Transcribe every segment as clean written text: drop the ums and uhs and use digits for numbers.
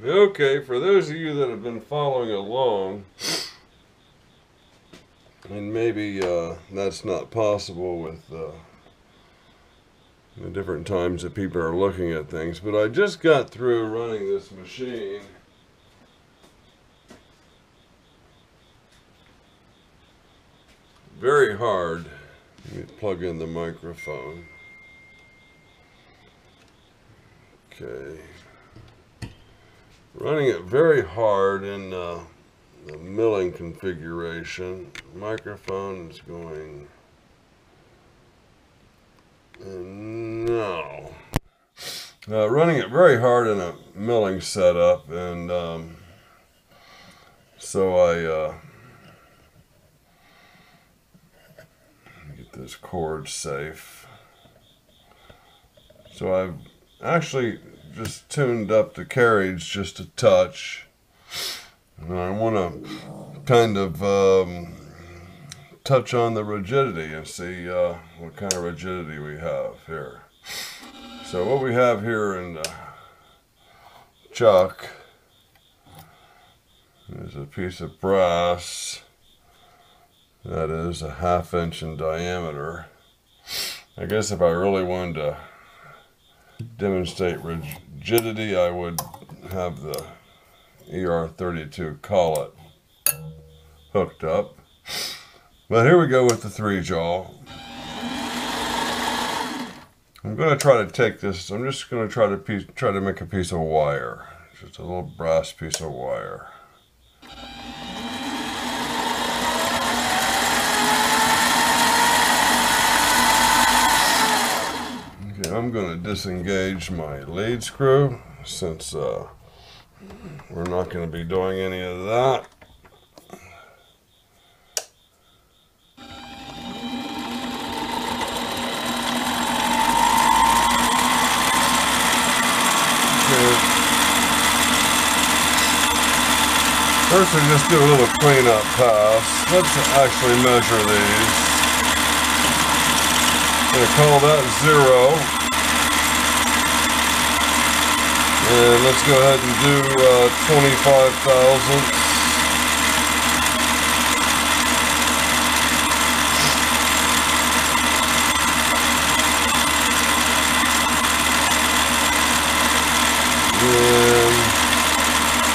Okay, for those of you that have been following along, and maybe that's not possible with the different times that people are looking at things, but I just got through running this machine. Very hard. Let me plug in the microphone. Okay. Running it very hard in the milling configuration. Microphone is going. No. Running it very hard in a milling setup, and so I get this cord safe. So I've actually just tuned up the carriage just a touch, and I want to kind of touch on the rigidity and see what kind of rigidity we have here. So what we have here in the chuck is a piece of brass that is a 1/2 inch in diameter. I guess if I really wanted to demonstrate rigidity, I would have the ER32 collet hooked up. But here we go with the 3-jaw. I'm going to try to take this, I'm just going to try to make a piece of wire. Just a little brass piece of wire. Okay, I'm going to disengage my lead screw since we're not going to be doing any of that. First, we just do a little cleanup pass. Let's actually measure these. I'm going to call that 0. And let's go ahead and do 25 thousandths.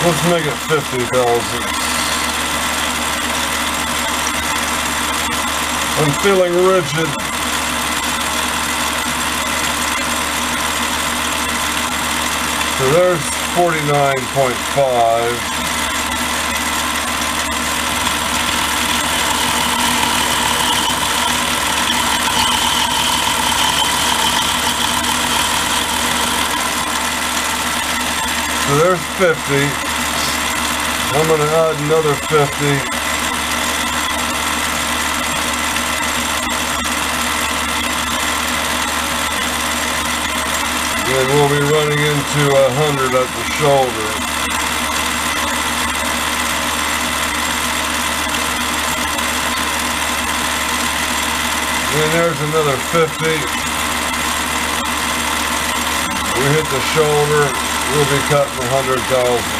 Let's make it 50,000. I'm feeling rigid. So there's 49.5. So there's 50. I'm going to add another 50. And we'll be running into 100 at the shoulder. And there's another 50. We hit the shoulder, we'll be cutting 100,000.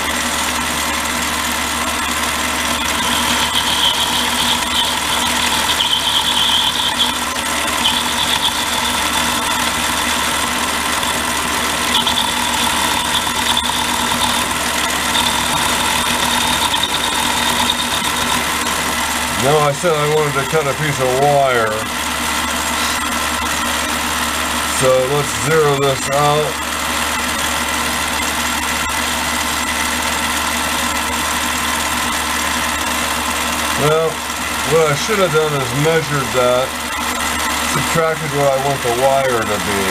Now I said I wanted to cut a piece of wire, so let's zero this out. Well, what I should have done is measured that, subtracted what I want the wire to be.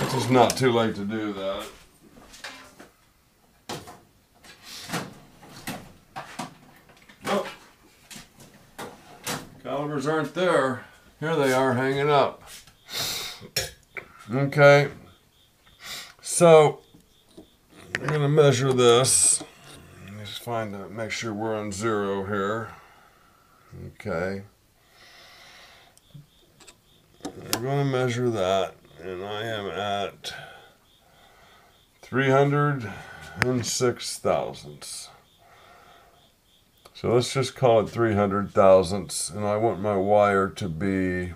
It's just not too late to do that. Calipers aren't there. Here they are hanging up. Okay. So, I'm going to measure this. Just make sure we're on 0 here. Okay. We're going to measure that. And I am at 306 thousandths. So let's just call it 300 thousandths, and I want my wire to be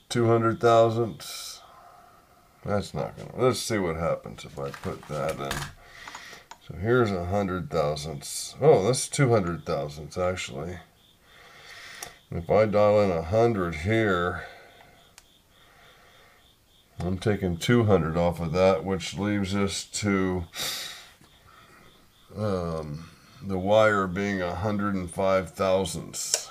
200 thousandths. That's not gonna. Let's see what happens if I put that in. So here's 100 thousandths. Oh, that's 200 thousandths actually. If I dial in 100 here, I'm taking 200 off of that, which leaves us to the wire being 105 thousandths.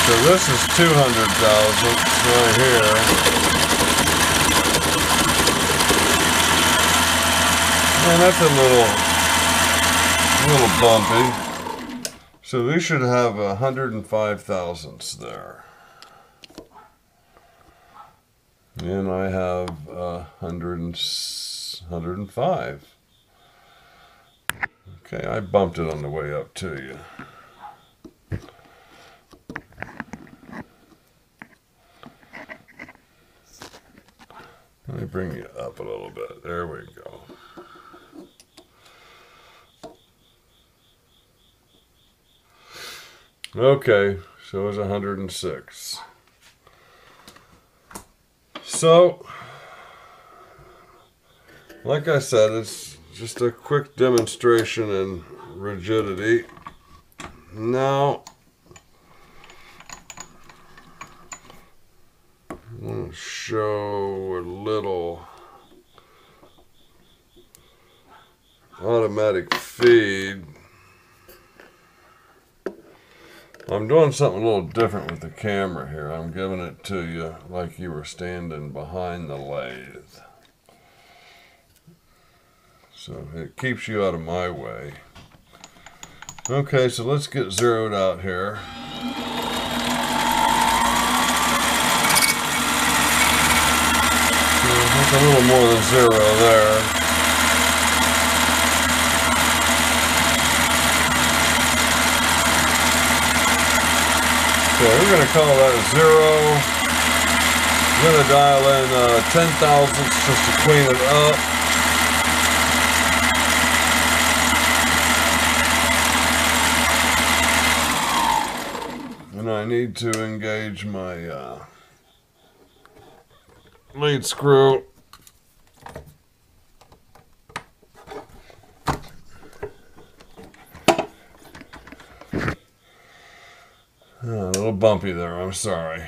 So this is 200 thousandths right here. And that's a little bumpy. So we should have 105 thousandths there. And I have 105. Okay, I bumped it on the way up to you. Let me bring you up a little bit. There we go. Okay, so it's 106. So, like I said, it's just a quick demonstration in rigidity. Now, I'm going to show a little automatic feed. I'm doing something a little different with the camera here. I'm giving it to you like you were standing behind the lathe. So it keeps you out of my way. Okay, so let's get zeroed out here. A little more than 0 there. Okay, we're going to call that 0. I'm going to dial in 10 thousandths just to clean it up. And I need to engage my lead screw. A little bumpy there, I'm sorry.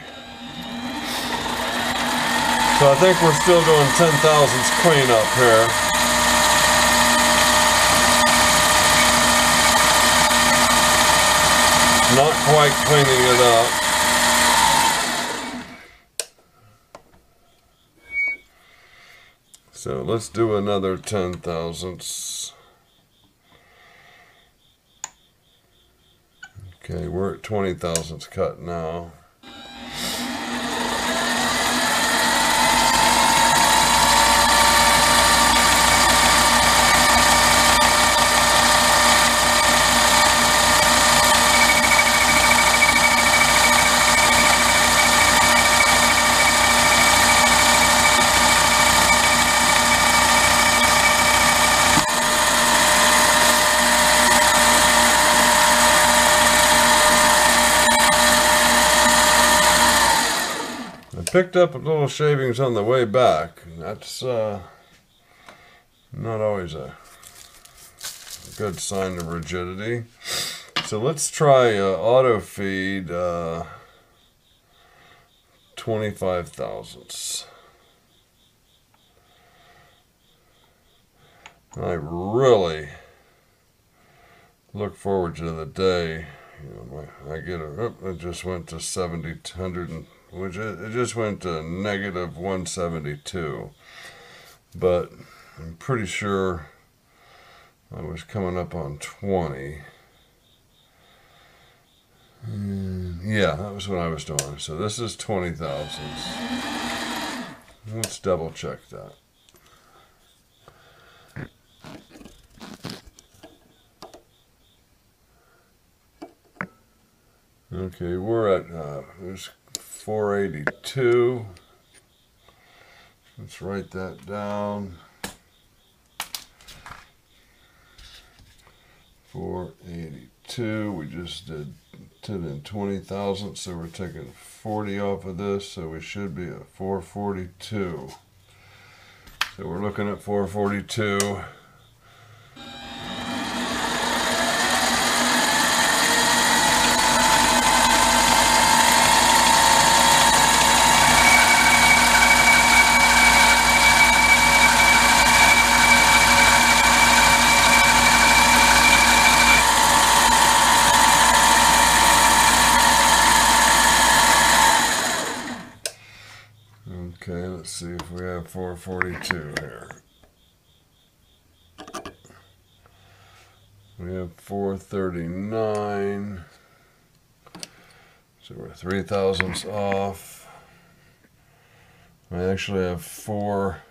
So I think we're still doing 10 thousandths cleanup here. Not quite cleaning it up. So let's do another 10 thousandths. Okay, we're at 20 thousandths cut now. Picked up a little shavings on the way back. That's not always a good sign of rigidity. So let's try auto feed 25 thousandths. I really look forward to the day, you know, I get it. Oh, it just went to 100 which it just went to negative 172. But I'm pretty sure I was coming up on 20. And yeah, that was what I was doing. So this is 20 thousandths. Let's double check that. Okay, we're at there's 482. Let's write that down. 482. We just did 10 and 20 thousandths, so we're taking 40 off of this, so we should be at 442. So we're looking at 442. Okay, let's see if we have 442 here. We have 439. So we're 3 thousandths off. I actually have 4.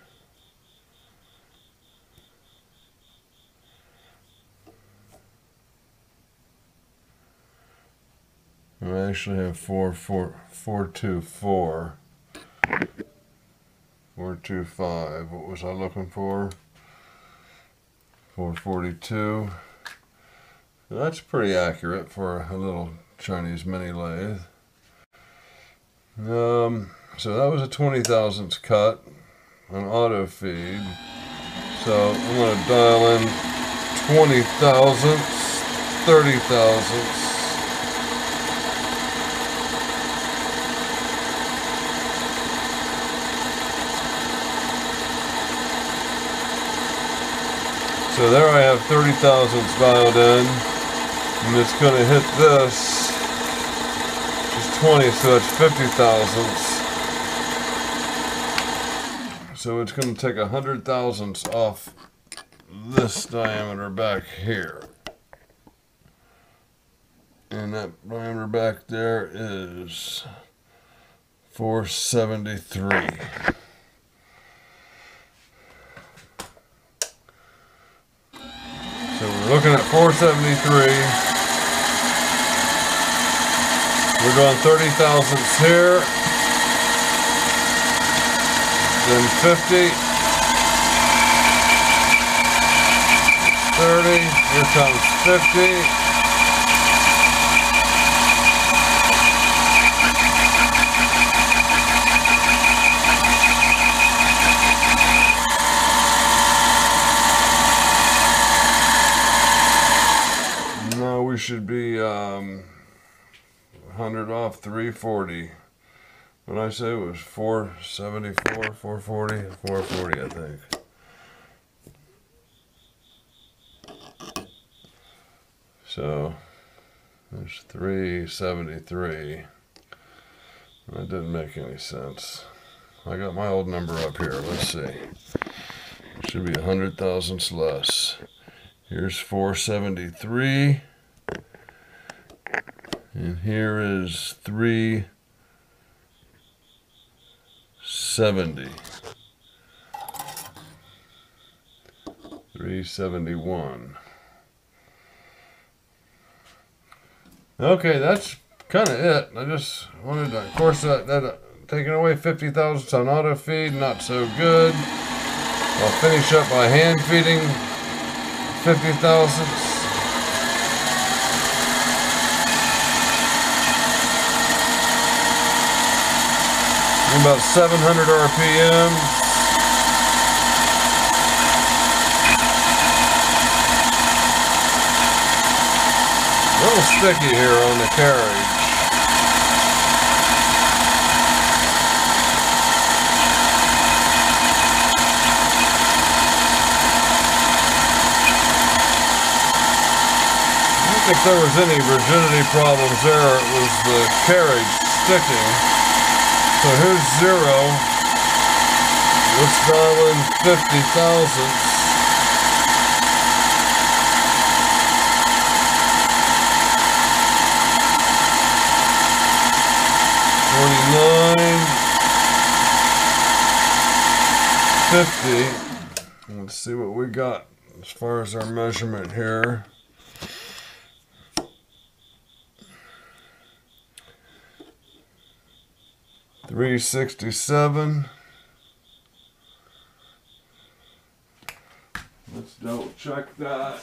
I actually have 424. 425. What was I looking for? 442. That's pretty accurate for a little Chinese mini lathe. So that was a 20 thousandths cut on auto feed. So I'm going to dial in 20 thousandths, 30 thousandths. So there I have 30 thousandths dialed in, and it's going to hit this, which is 20, so that's 50 thousandths. So it's going to take 100 thousandths off this diameter back here. And that diameter back there is 473. So we're looking at 473. We're going 30 thousandths here. Then 50. 30. Here comes 50. We should be 100 off 340. When I say it was 474, 440, 440, I think. So there's 373. That didn't make any sense. I got my old number up here. Let's see. It should be 100 thousandths less. Here's 473. And here is 370. 371. Okay, that's kind of it. I just wanted to, of course, that taking away 50 thousandths on auto feed, not so good. I'll finish up by hand feeding 50 thousandths. About 700 RPM. A little sticky here on the carriage. I don't think there was any rigidity problems there. It was the carriage sticking. So here's 0. Let's dial in 50 thousandths. 49, 50. Let's see what we got as far as our measurement here. $367. Let's double check that.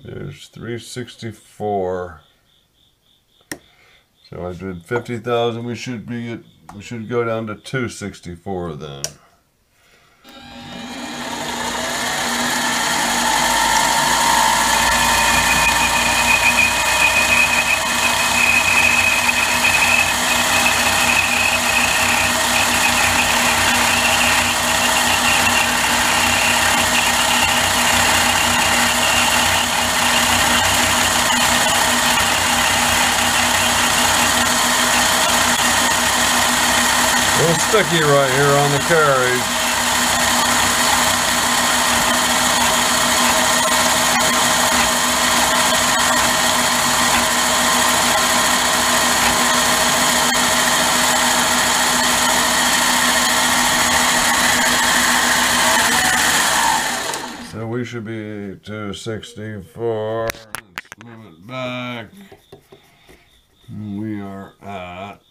There's 364. So I did 50,000. We should go down to 264 then. A little sticky right here on the carriage. So we should be 264. Let's move it back. We are at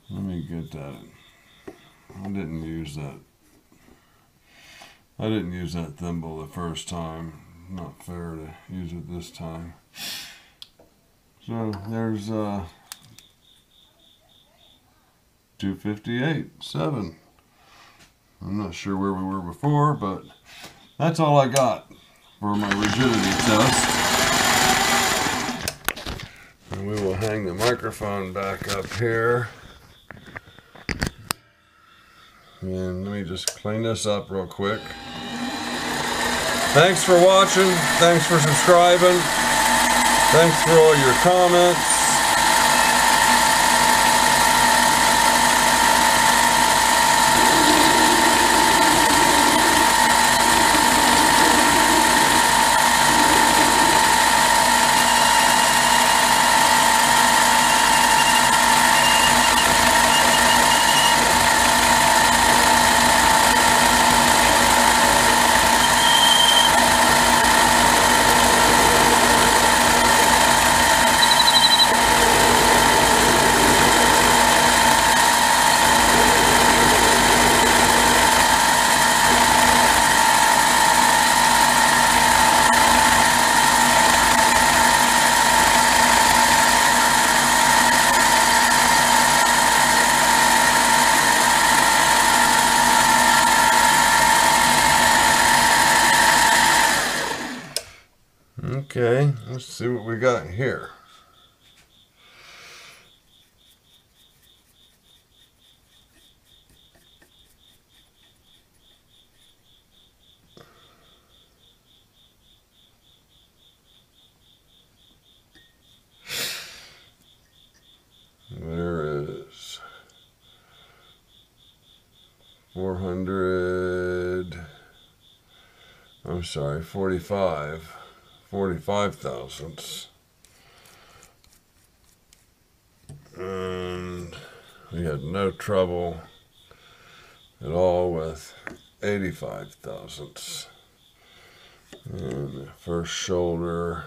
let me get that. I didn't use that thimble the first time. Not fair to use it this time. So there's 258.7. I'm not sure where we were before, but that's all I got for my rigidity test. And we will hang the microphone back up here. And let me just clean this up real quick. Thanks for watching. Thanks for subscribing. Thanks for all your comments. Okay, let's see what we got here. There is 45 thousandths. And we had no trouble at all with 85 thousandths. And the first shoulder,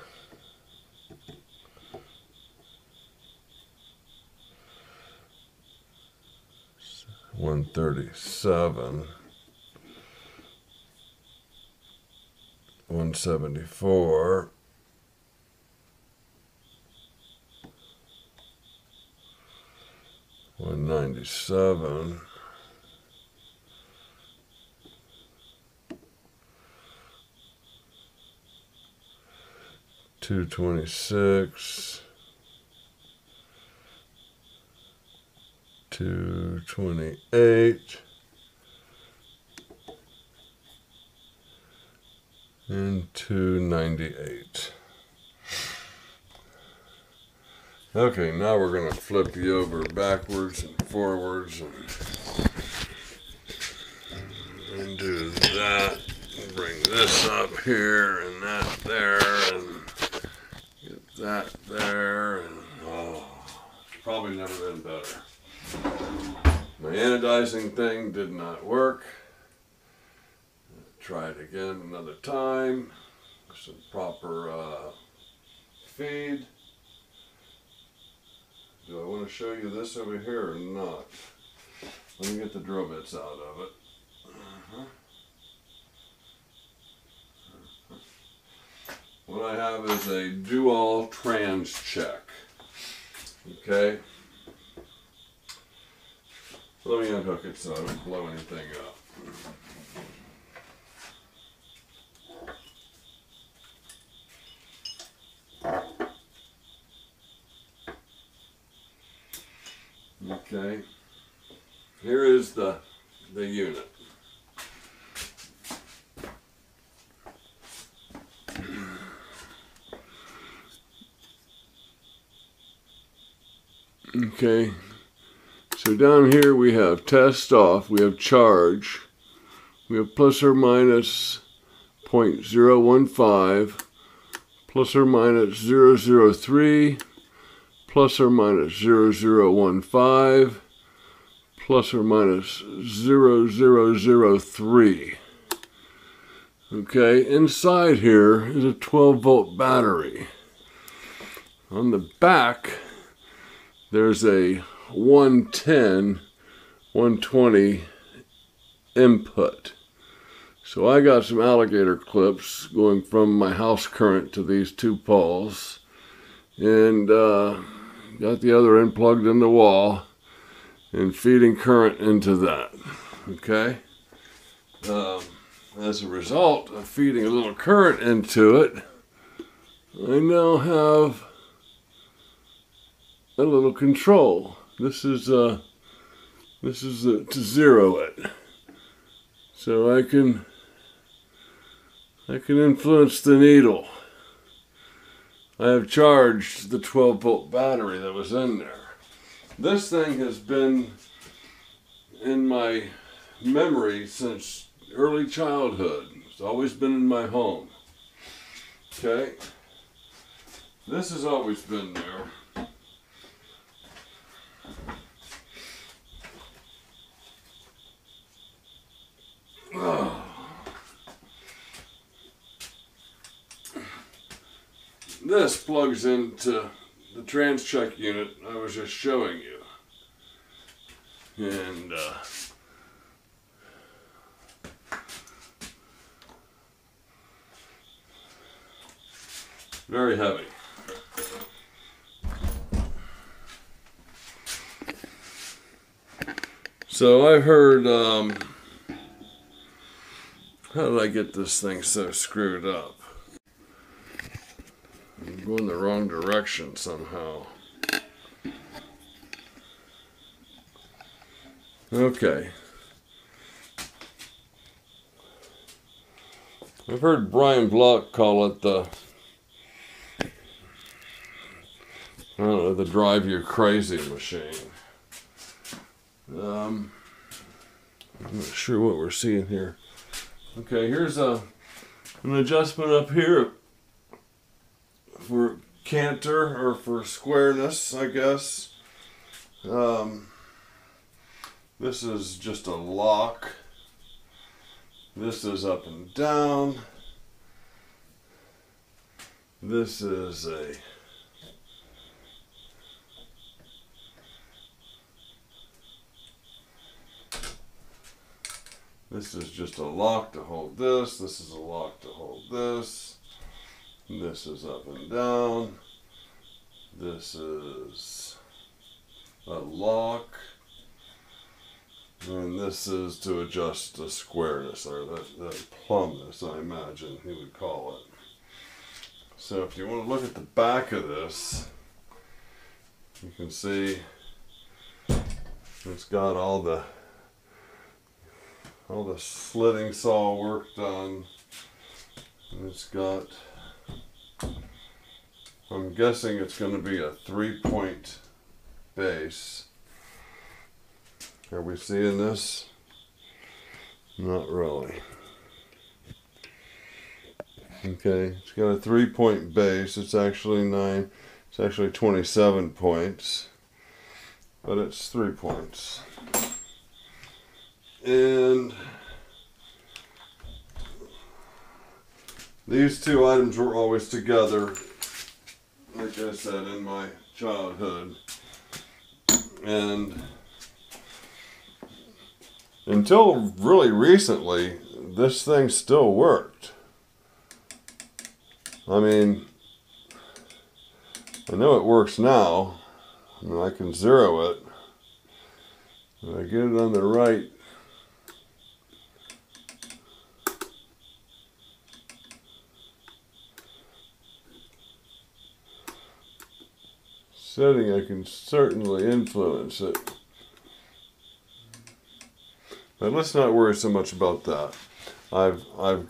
$137, $174, 197. 226. 228. And 298. Okay, now we're going to flip you over backwards and forwards and do that. Bring this up here and that there and get that there. And it's probably never been better. My anodizing thing did not work. Try it again another time. Some proper feed. Do I want to show you this over here or not? Let me get the drill bits out of it. What I have is a dual trans check. Okay. Let me unhook it so I don't blow anything up. Okay, here is the unit. Okay, so down here we have test off, we have charge, we have plus or minus 0.015, plus or minus 003, plus or minus 0015, plus or minus 0003. Okay, inside here is a 12-volt battery. On the back, there's a 110, 120 input. So I got some alligator clips going from my house current to these two poles, and got the other end plugged in the wall and feeding current into that. Okay. As a result of feeding a little current into it, I now have a little control. This is to zero it, so I can influence the needle. I have charged the 12-volt battery that was in there. This thing has been in my memory since early childhood. It's always been in my home. Okay? This has always been there. This plugs into the trans check unit I was just showing you. And very heavy. So I've heard, how did I get this thing so screwed up? I'm going the wrong direction somehow. Okay. I've heard Brian Block call it the, I don't know, the drive you crazy machine. I'm not sure what we're seeing here. Okay, here's an adjustment up here for canter or for squareness, I guess. This is just a lock. This is up and down. This is a this is just a lock to hold this. This is a lock to hold this. This is up and down. This is a lock And this is to adjust the squareness, or the plumbness, I imagine he would call it. So if you want to look at the back of this, you can see it's got all the slitting saw work done. And it's got, I'm guessing it's going to be a 3-point base. Are we seeing this? Not really. Okay, it's got a 3-point base. It's actually 27 points, but it's 3 points. And these two items were always together, like I said, in my childhood. And until really recently, this thing still worked. I mean, I know it works now, and I can zero it. When I get it on the right setting, I can certainly influence it. But let's not worry so much about that. I've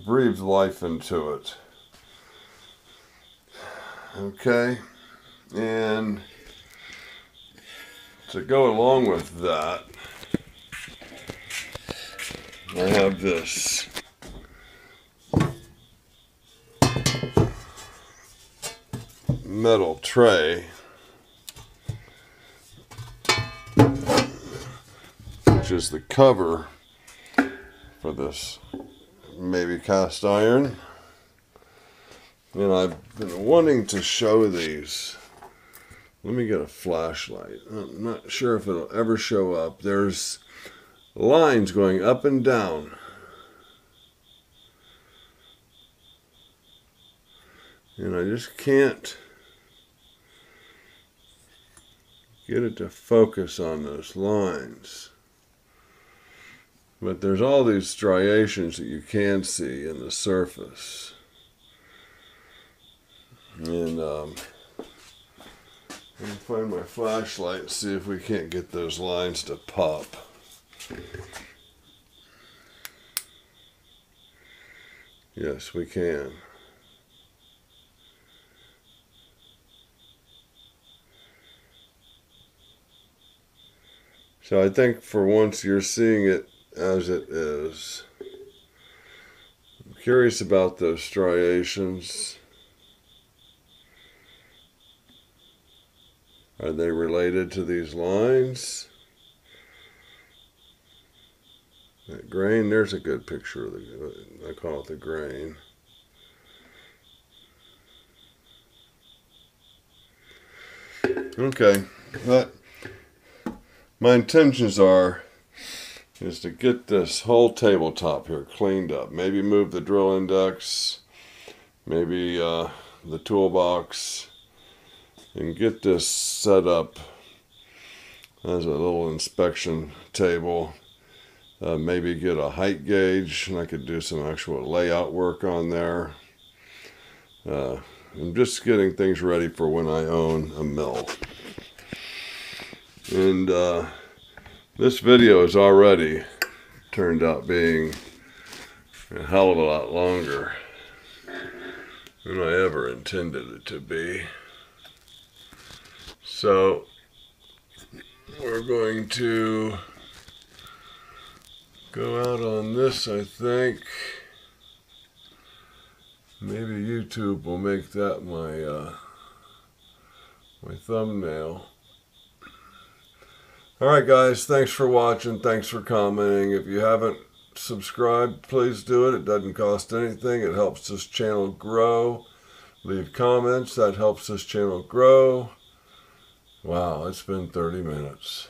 breathed life into it. Okay, and to go along with that, I have this metal tray, which is the cover for this maybe cast iron. And I've been wanting to show these. Let me get a flashlight. I'm not sure if it'll ever show up. There's lines going up and down. And I just can't get it to focus on those lines. But there's all these striations that you can see in the surface. And let me find my flashlight and see if we can't get those lines to pop. Yes, we can. So I think for once you're seeing it as it is. I'm curious about those striations. Are they related to these lines? That grain, there's a good picture of the, I call it the grain. Okay, but my intentions is to get this whole tabletop here cleaned up. Maybe move the drill index, maybe the toolbox, and get this set up as a little inspection table. Maybe get a height gauge, and I could do some actual layout work on there. I'm just getting things ready for when I own a mill. And this video has already turned out being a hell of a lot longer than I ever intended it to be. So we're going to go out on this, I think. Maybe YouTube will make that my my thumbnail. Alright guys, thanks for watching, thanks for commenting. If you haven't subscribed, please do it. It doesn't cost anything. It helps this channel grow. Leave comments, that helps this channel grow. Wow, it's been 30 minutes.